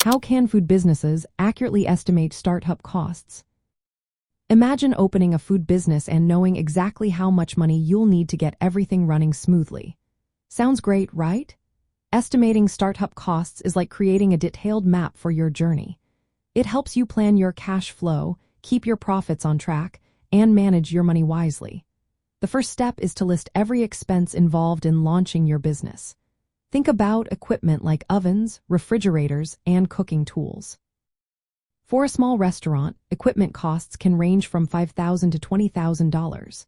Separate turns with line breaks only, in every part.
How can food businesses accurately estimate startup costs? Imagine opening a food business and knowing exactly how much money you'll need to get everything running smoothly. Sounds great, right? Estimating startup costs is like creating a detailed map for your journey. It helps you plan your cash flow, keep your profits on track, and manage your money wisely. The first step is to list every expense involved in launching your business. Think about equipment like ovens, refrigerators, and cooking tools. For a small restaurant, equipment costs can range from $5,000 to $20,000.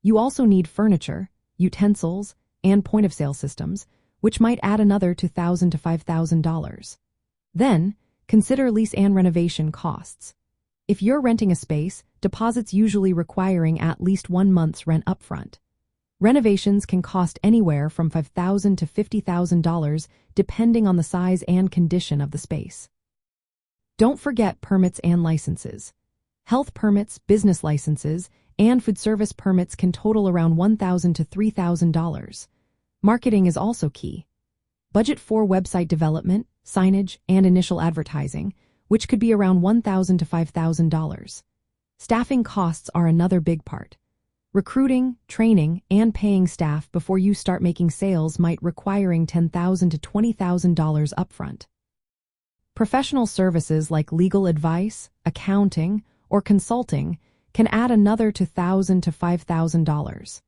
You also need furniture, utensils, and point-of-sale systems, which might add another $2,000 to $5,000. Then, consider lease and renovation costs. If you're renting a space, deposits usually requiring at least 1 month's rent upfront. Renovations can cost anywhere from $5,000 to $50,000 depending on the size and condition of the space. Don't forget permits and licenses. Health permits, business licenses, and food service permits can total around $1,000 to $3,000. Marketing is also key. Budget for website development, signage, and initial advertising, which could be around $1,000 to $5,000. Staffing costs are another big part. Recruiting, training, and paying staff before you start making sales might requiring $10,000 to $20,000 upfront. Professional services like legal advice, accounting, or consulting can add another $2,000 to $5,000.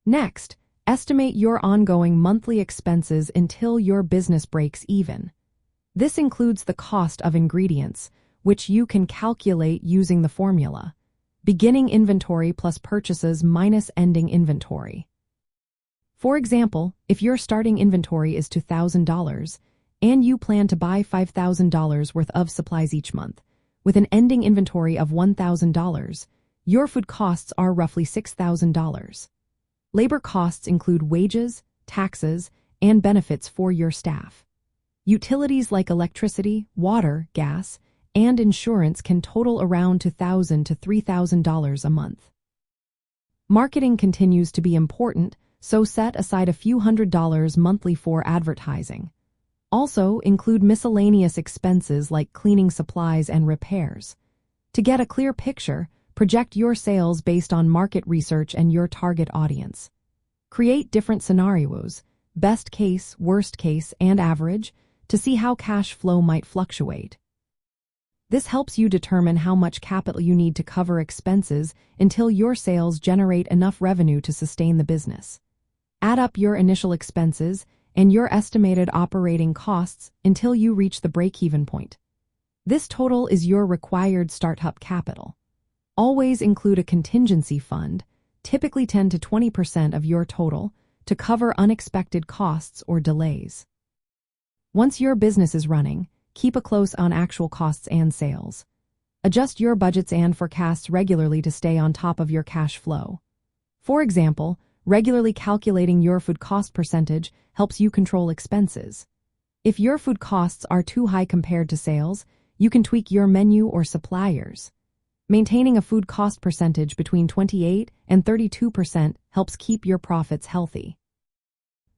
Next, estimate your ongoing monthly expenses until your business breaks even. This includes the cost of ingredients, which you can calculate using the formula: beginning inventory plus purchases minus ending inventory. For example, if your starting inventory is $2,000 and you plan to buy $5,000 worth of supplies each month, with an ending inventory of $1,000, your food costs are roughly $6,000. Labor costs include wages, taxes, and benefits for your staff. Utilities like electricity, water, gas, and insurance can total around $2,000 to $3,000 a month. Marketing continues to be important, so set aside a few $100s monthly for advertising. Also, include miscellaneous expenses like cleaning supplies and repairs. To get a clear picture, project your sales based on market research and your target audience. Create different scenarios, best case, worst case, and average, to see how cash flow might fluctuate. This helps you determine how much capital you need to cover expenses until your sales generate enough revenue to sustain the business. Add up your initial expenses and your estimated operating costs until you reach the break-even point. This total is your required startup capital. Always include a contingency fund, typically 10 to 20% of your total, to cover unexpected costs or delays. Once your business is running, keep a close eye on actual costs and sales. Adjust your budgets and forecasts regularly to stay on top of your cash flow. For example, regularly calculating your food cost percentage helps you control expenses. If your food costs are too high compared to sales, you can tweak your menu or suppliers. Maintaining a food cost percentage between 28 and 32% helps keep your profits healthy.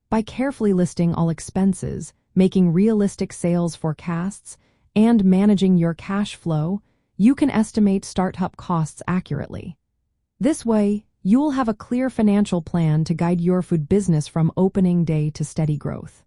By carefully listing all expenses, making realistic sales forecasts, and managing your cash flow, you can estimate startup costs accurately. This way, you'll have a clear financial plan to guide your food business from opening day to steady growth.